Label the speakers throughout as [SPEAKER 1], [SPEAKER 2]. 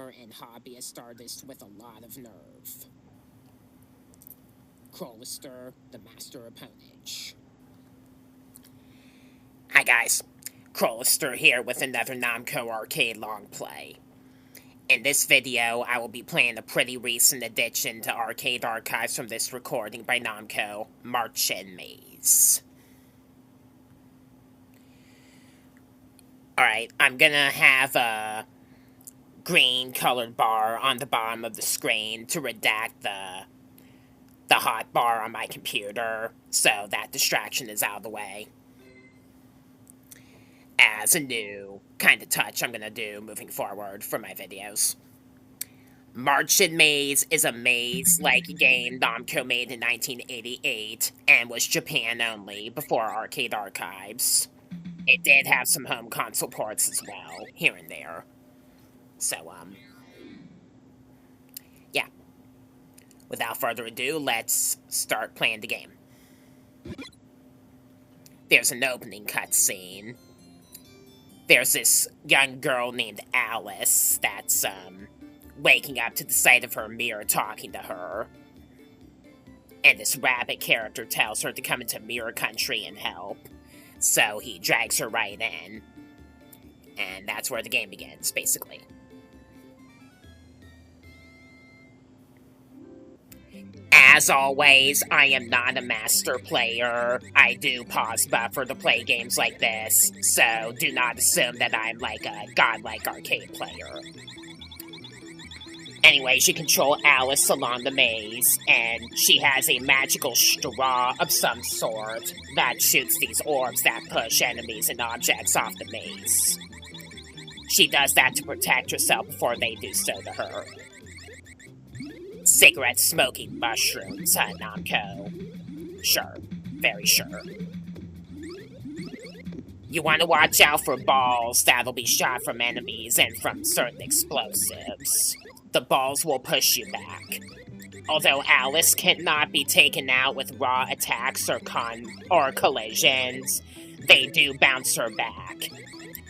[SPEAKER 1] gamer and hobbyist artist with a lot of nerve. Crowlister, the master opponent. Hi guys, Crowlister here with another Namco arcade long play. In this video, I will be playing a pretty recent addition to arcade archives from this recording by Namco, Marchen Maze. Alright, I'm gonna have a green colored bar on the bottom of the screen to redact the hot bar on my computer, so that distraction is out of the way. As a new kind of touch I'm gonna do moving forward for my videos. Marchen Maze is a maze-like game Namco made in 1988 and was Japan only before arcade archives. It did have some home console ports as well, here and there. So, yeah. Without further ado, let's start playing the game. There's an opening cutscene. There's this young girl named Alice that's, waking up to the sight of her mirror talking to her. And this rabbit character tells her to come into Mirror Country and help. So he drags her right in. And that's where the game begins, basically. As always, I am not a master player. I do pause buffer to play games like this, so do not assume that I'm like a godlike arcade player. Anyways, you control Alice along the maze, and she has a magical straw of some sort that shoots these orbs that push enemies and objects off the maze. She does that to protect herself before they do so to her. Cigarette smoking mushrooms, huh, Namco? Sure. Very sure. You want to watch out for balls that'll be shot from enemies and from certain explosives. The balls will push you back. Although Alice cannot be taken out with raw attacks or collisions, they do bounce her back.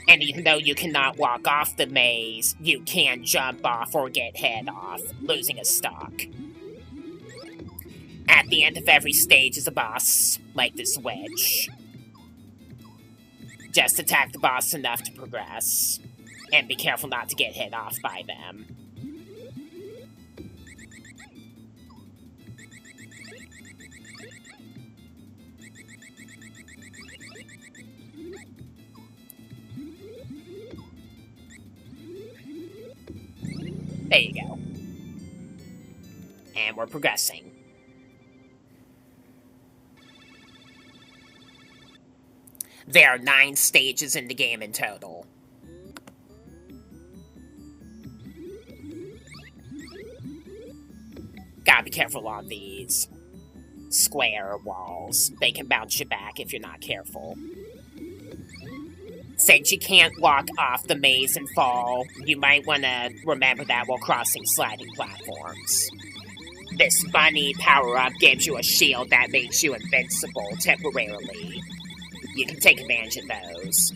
[SPEAKER 1] And even though you cannot walk off the maze, you can jump off or get hit off, losing a stock. At the end of every stage is a boss, like this witch. Just attack the boss enough to progress, and be careful not to get hit off by them. There you go. And we're progressing. There are 9 stages in the game in total. Gotta be careful on these square walls. They can bounce you back if you're not careful. Since you can't walk off the maze and fall, you might want to remember that while crossing sliding platforms. This bunny power-up gives you a shield that makes you invincible temporarily. You can take advantage of those.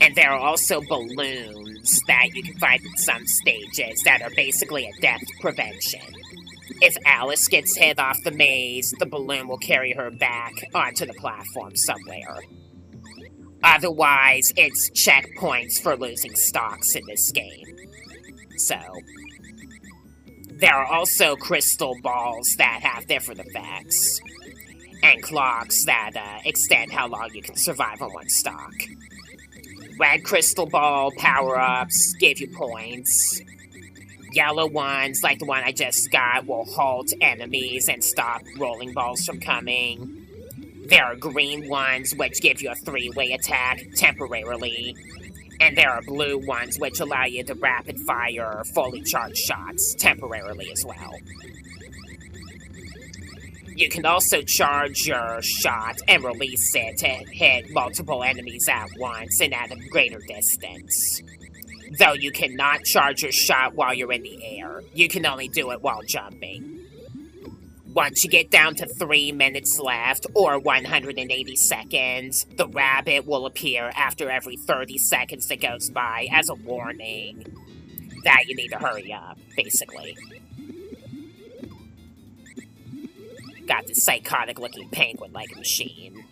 [SPEAKER 1] And there are also balloons that you can find in some stages that are basically a death prevention. If Alice gets hit off the maze, the balloon will carry her back onto the platform somewhere. Otherwise, it's checkpoints for losing stocks in this game. So, there are also crystal balls that have different effects, and clocks that extend how long you can survive on one stock. Red crystal ball power-ups give you points. Yellow ones, like the one I just got, will halt enemies and stop rolling balls from coming. There are green ones, which give you a 3-way attack, temporarily. And there are blue ones, which allow you to rapid-fire, fully charged shots, temporarily as well. You can also charge your shot and release it to hit multiple enemies at once and at a greater distance. Though you cannot charge your shot while you're in the air. You can only do it while jumping. Once you get down to 3 minutes left, or 180 seconds, the rabbit will appear after every 30 seconds that goes by as a warning. that you need to hurry up, basically. Got this psychotic-looking penguin like a machine.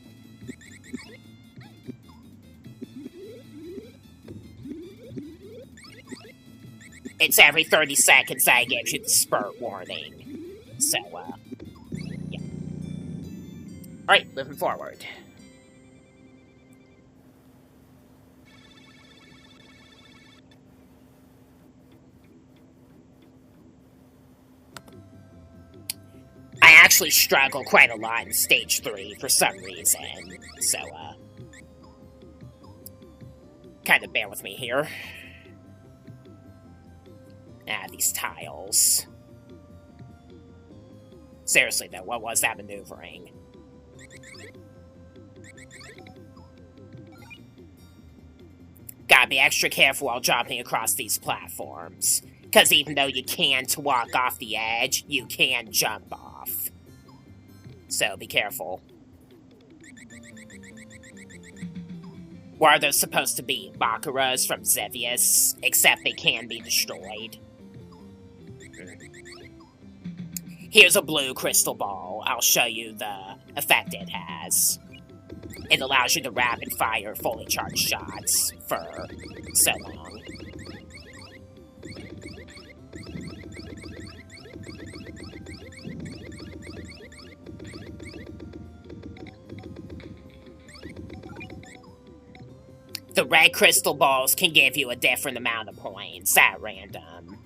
[SPEAKER 1] It's every 30 seconds that it gives you the spurt warning. So, yeah. Alright, moving forward. I actually struggle quite a lot in Stage 3 for some reason, so, kind of bear with me here. These tiles. Seriously, though, what was that maneuvering? Gotta be extra careful while jumping across these platforms, because even though you can't walk off the edge, you can jump off. So, be careful. What are those supposed to be? Baccaras from Xevious, except they can be destroyed. Here's a blue crystal ball. I'll show you the effect it has. It allows you to rapid fire fully charged shots for so long. The red crystal balls can give you a different amount of points at random.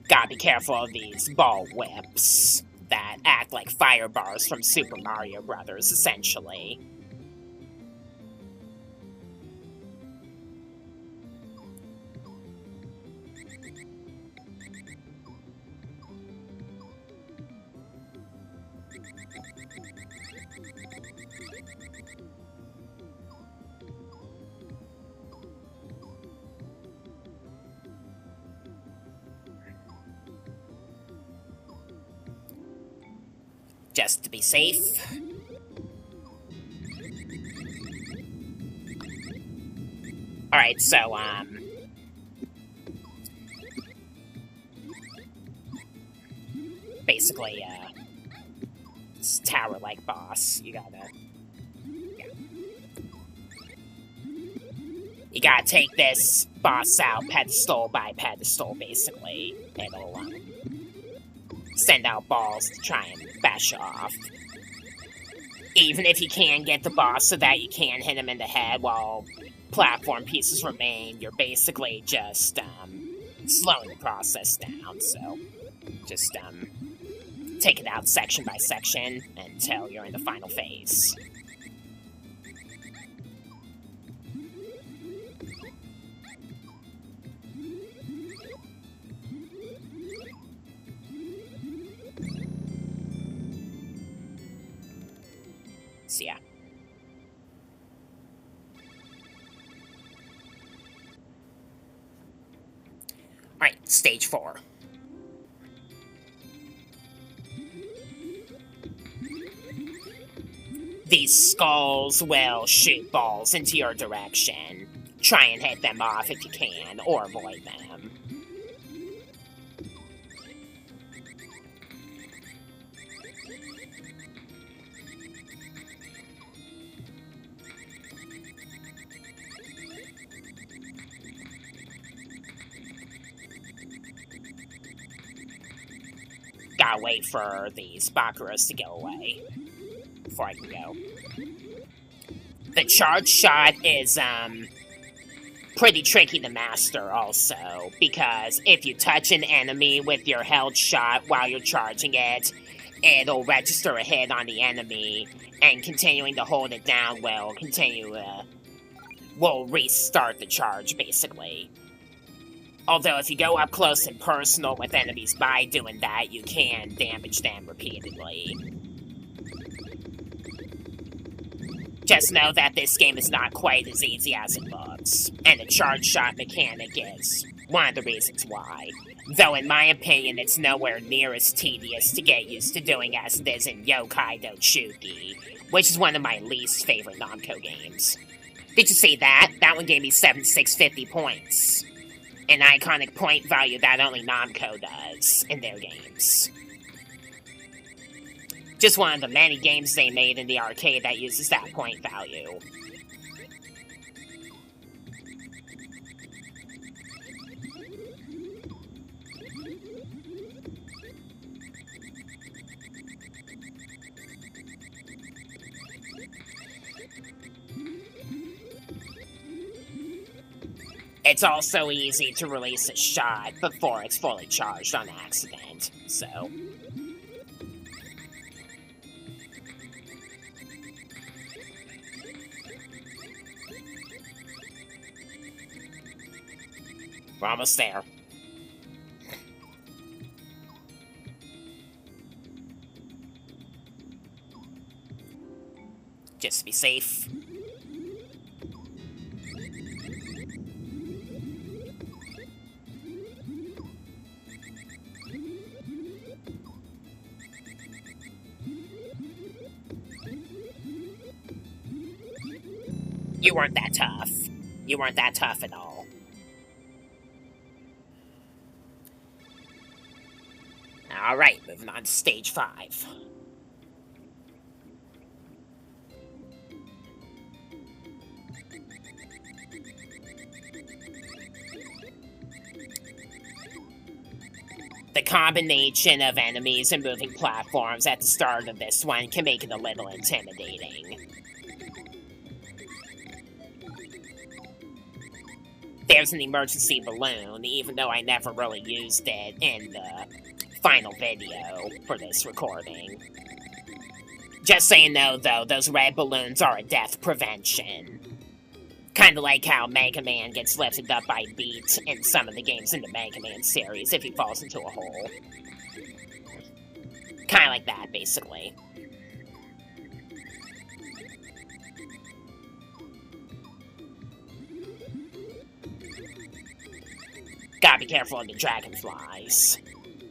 [SPEAKER 1] Gotta be careful of these ball whips that act like fire bars from Super Mario Brothers, essentially. Just to be safe. Alright, so, basically, this tower-like boss, you gotta... Yeah. You gotta take this boss out pedestal by pedestal, basically. It'll, send out balls to try and bash off. Even if you can get the boss so that you can hit him in the head while platform pieces remain, you're basically just, slowing the process down, so just, take it out section by section until you're in the final phase. So, yeah. Alright, stage 4. These skulls will shoot balls into your direction. Try and hit them off if you can, or avoid them. Gotta wait for these Baccaras to go away before I can go. The charge shot is, pretty tricky to master also, because if you touch an enemy with your held shot while you're charging it, it'll register a hit on the enemy, and continuing to hold it down will restart the charge, basically. Although if you go up close and personal with enemies by doing that, you can damage them repeatedly. Just know that this game is not quite as easy as it looks, and the charge shot mechanic is One of the reasons why. Though in my opinion, it's nowhere near as tedious to get used to doing as it is in Yokai no Chuki, which is one of my least favorite Namco games. Did you see that? That one gave me 7650 points. An iconic point value that only Namco does in their games. Just one of the many games they made in the arcade that uses that point value. It's also easy to release a shot before it's fully charged on accident, so... We're almost there. Just to be safe. You weren't that tough. You weren't that tough at all. Alright, moving on to stage 5. The combination of enemies and moving platforms at the start of this one can make it a little intimidating. There's an emergency balloon, even though I never really used it in the final video for this recording. Just so you know, though, those red balloons are a death prevention. Kinda like how Mega Man gets lifted up by Beat in some of the games in the Mega Man series if he falls into a hole. Kinda like that, basically. Gotta be careful of the dragonflies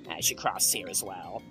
[SPEAKER 1] as you cross here as well.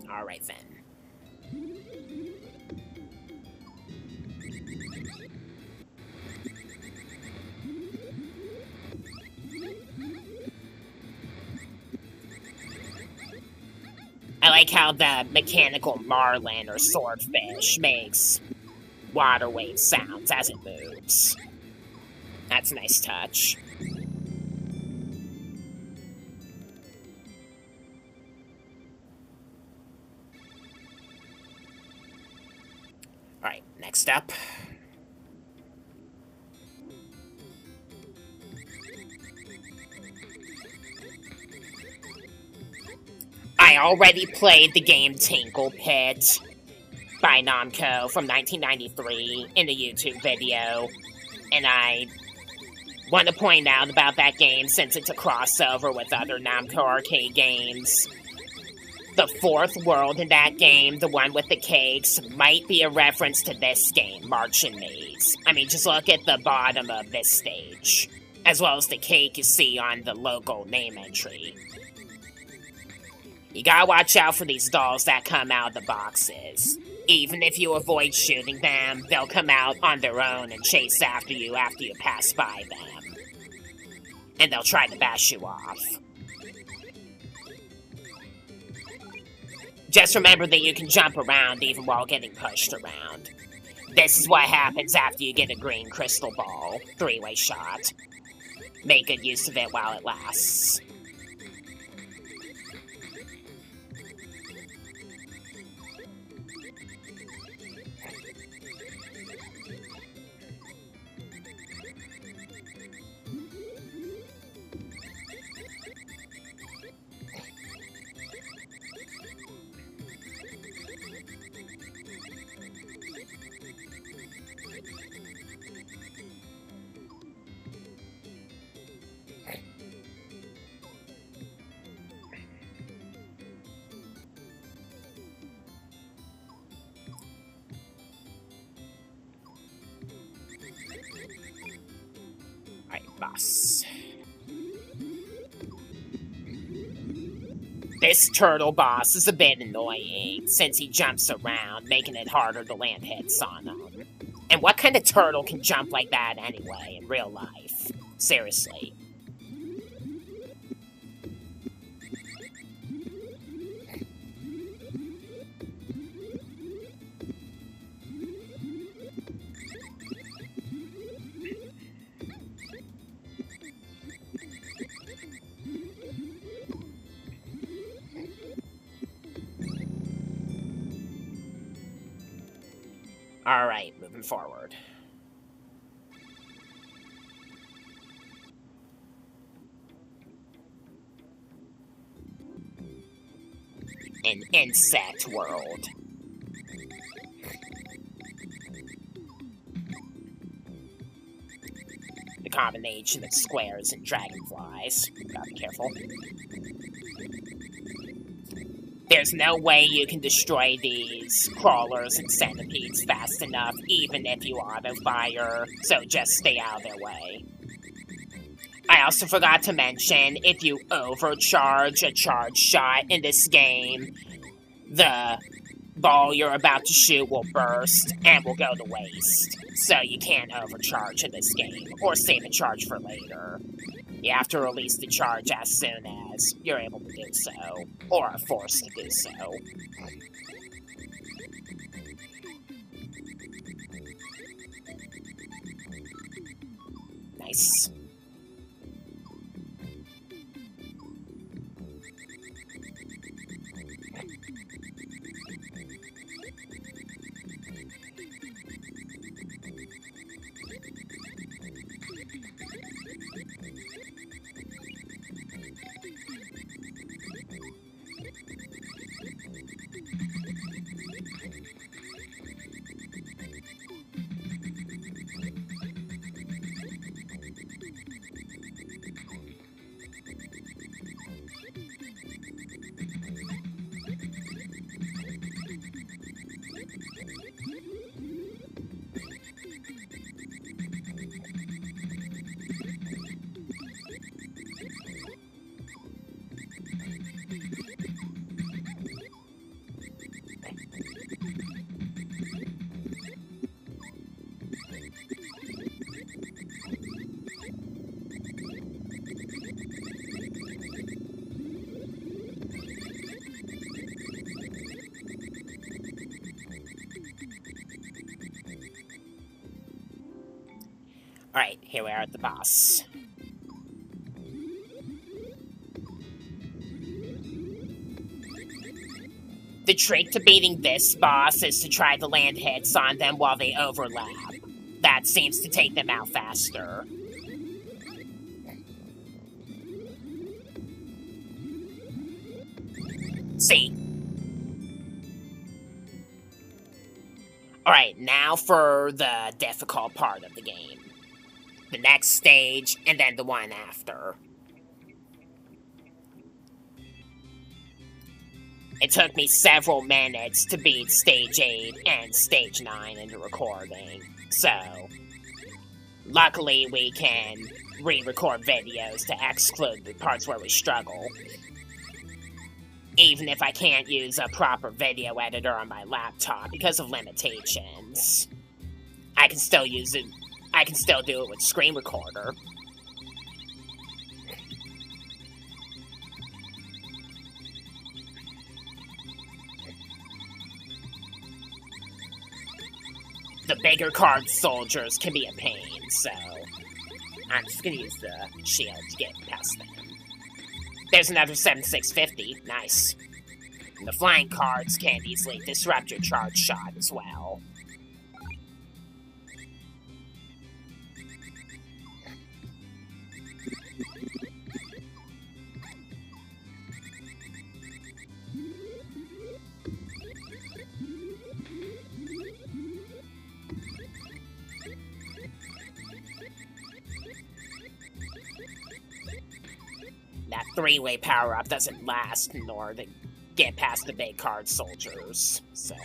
[SPEAKER 1] Alright then. I like how the mechanical marlin or swordfish makes water wave sounds as it moves. That's a nice touch. Alright, next up. I already played the game Tinkle Pit by Namco from 1993 in the YouTube video, and I want to point out about that game since it's a crossover with other Namco arcade games. The fourth world in that game, the one with the cakes, might be a reference to this game, Marchen Maze. I mean, just look at the bottom of this stage, as well as the cake you see on the logo name entry. You gotta watch out for these dolls that come out of the boxes. Even if you avoid shooting them, they'll come out on their own and chase after you pass by them. And they'll try to bash you off. Just remember that you can jump around even while getting pushed around. This is what happens after you get a green crystal ball. 3-way shot. Make good use of it while it lasts. This turtle boss is a bit annoying, since he jumps around, making it harder to land hits on him. And what kind of turtle can jump like that anyway, in real life? Seriously. Alright, moving forward. An insect world. The combination of squares and dragonflies. Gotta be careful. There's no way you can destroy these crawlers and centipedes fast enough, even if you auto-fire, so just stay out of their way. I also forgot to mention, if you overcharge a charge shot in this game, the ball you're about to shoot will burst and will go to waste. So you can't overcharge in this game, or save a charge for later. You have to release the charge as soon as you're able to do so, or are forced to do so. Nice. Alright, here we are at the boss. The trick to beating this boss is to try to land hits on them while they overlap. That seems to take them out faster. See? Alright, now for the difficult part of the game. The next stage, and then the one after. It took me several minutes to beat Stage 8 and Stage 9 in the recording, so luckily we can re-record videos to exclude the parts where we struggle. Even if I can't use a proper video editor on my laptop because of limitations, I can still use it. I can still do it with Screen Recorder. The bigger card soldiers can be a pain, so I'm just gonna use the shield to get past them. There's another 7650, nice. And the flying cards can easily disrupt your charge shot as well. That three-way power-up doesn't last in order to get past the big card soldiers, so...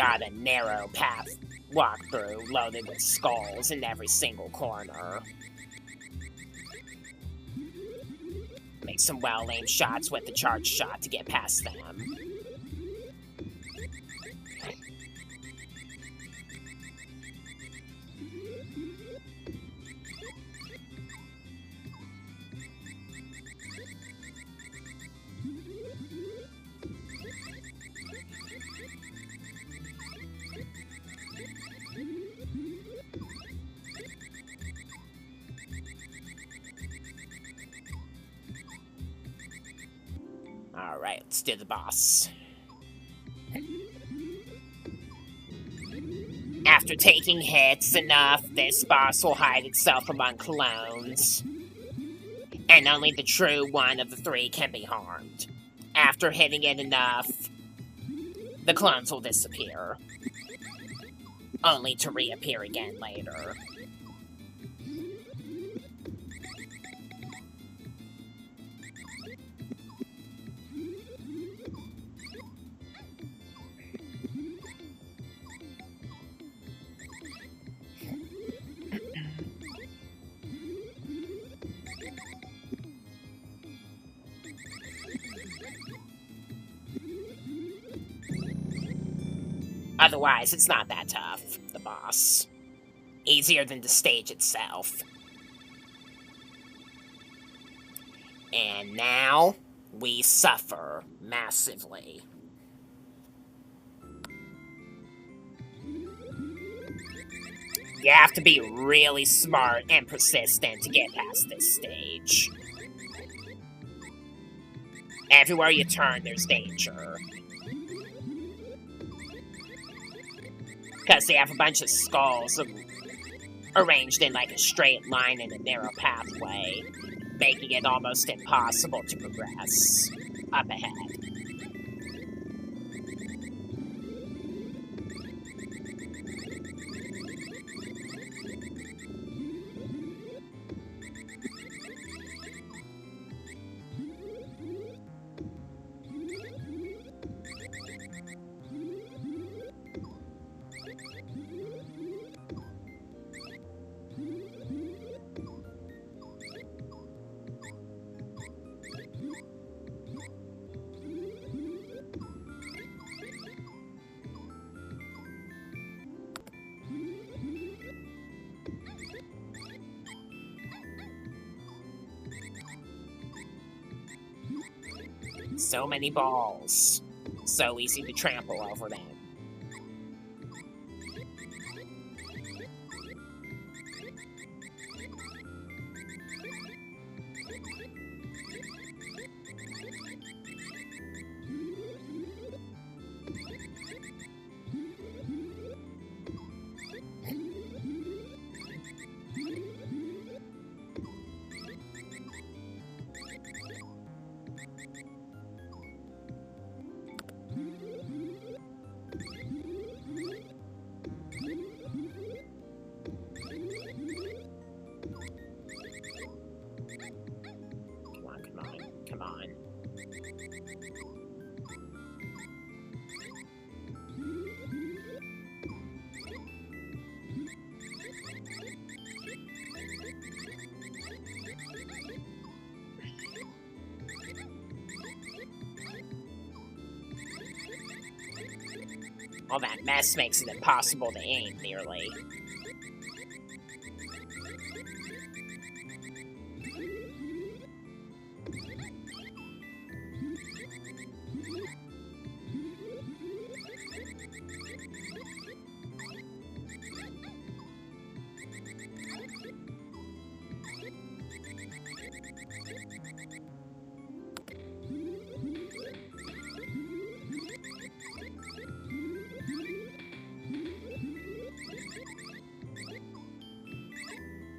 [SPEAKER 1] got a narrow path walkthrough loaded with skulls in every single corner. Make some well-aimed shots with the charge shot to get past them. Alright, let's do the boss. After taking hits enough, this boss will hide itself among clones. And only the true one of the three can be harmed. After hitting it enough, the clones will disappear. Only to reappear again later. Otherwise, it's not that tough, the boss. Easier than the stage itself. And now, we suffer massively. You have to be really smart and persistent to get past this stage. Everywhere you turn, there's danger. Because they have a bunch of skulls arranged in like a straight line in a narrow pathway, making it almost impossible to progress up ahead. So many balls. So easy to trample over them. Come on. All that mess makes it impossible to aim, nearly.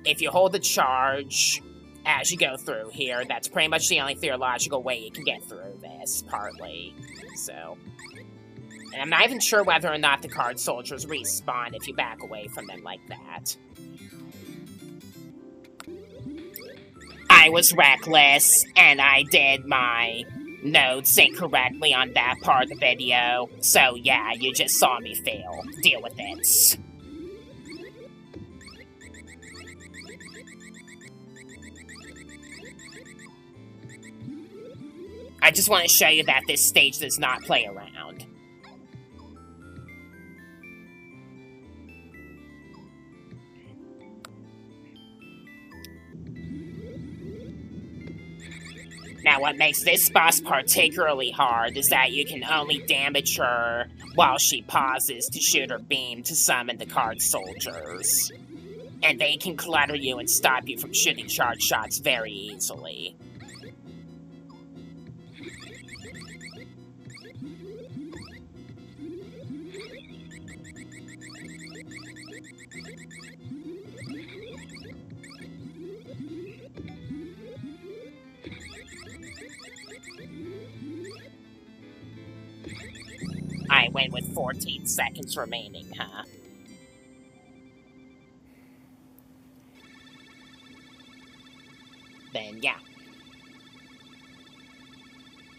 [SPEAKER 1] If you hold the charge as you go through here, that's pretty much the only theological way you can get through this, partly. So, and I'm not even sure whether or not the card soldiers respawn if you back away from them like that. I was reckless, and I did my notes incorrectly on that part of the video. So yeah, you just saw me fail. Deal with it. I just want to show you that this stage does not play around. Now, what makes this boss particularly hard is that you can only damage her while she pauses to shoot her beam to summon the card soldiers. And they can clutter you and stop you from shooting charge shots very easily. I win with 14 seconds remaining, huh? Then, yeah.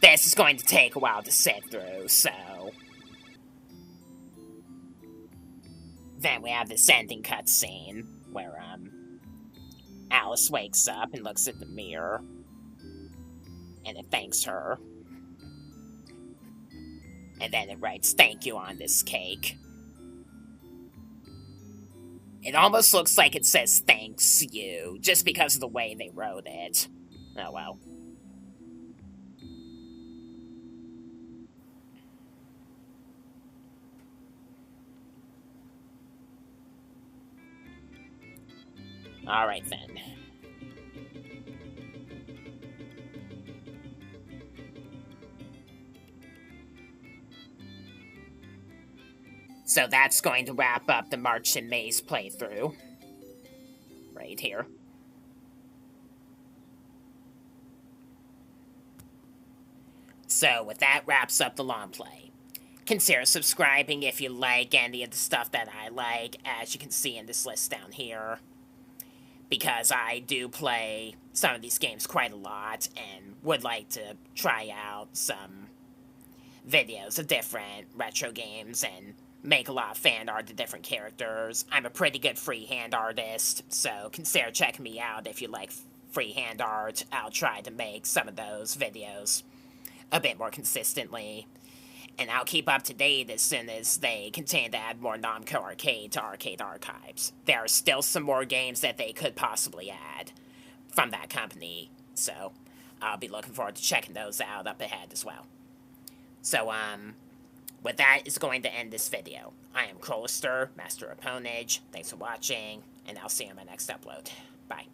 [SPEAKER 1] This is going to take a while to sit through, so... Then we have this ending cutscene, where, Alice wakes up and looks at the mirror. And it thanks her. And then it writes, "Thank you" on this cake. It almost looks like it says "thanks you," just because of the way they wrote it. Oh well. Alright then. So that's going to wrap up the Marchen Maze playthrough. Right here. So with that wraps up the long play. Consider subscribing if you like any of the stuff that I like, as you can see in this list down here. Because I do play some of these games quite a lot and would like to try out some videos of different retro games and make a lot of fan art of different characters. I'm a pretty good freehand artist, so consider checking me out if you like freehand art. I'll try to make some of those videos a bit more consistently. And I'll keep up to date as soon as they continue to add more Namco Arcade to Arcade Archives. There are still some more games that they could possibly add from that company, so I'll be looking forward to checking those out up ahead as well. So, with that is going to end this video. I am Crolister, Master of Ponage. Thanks for watching, and I'll see you on my next upload. Bye.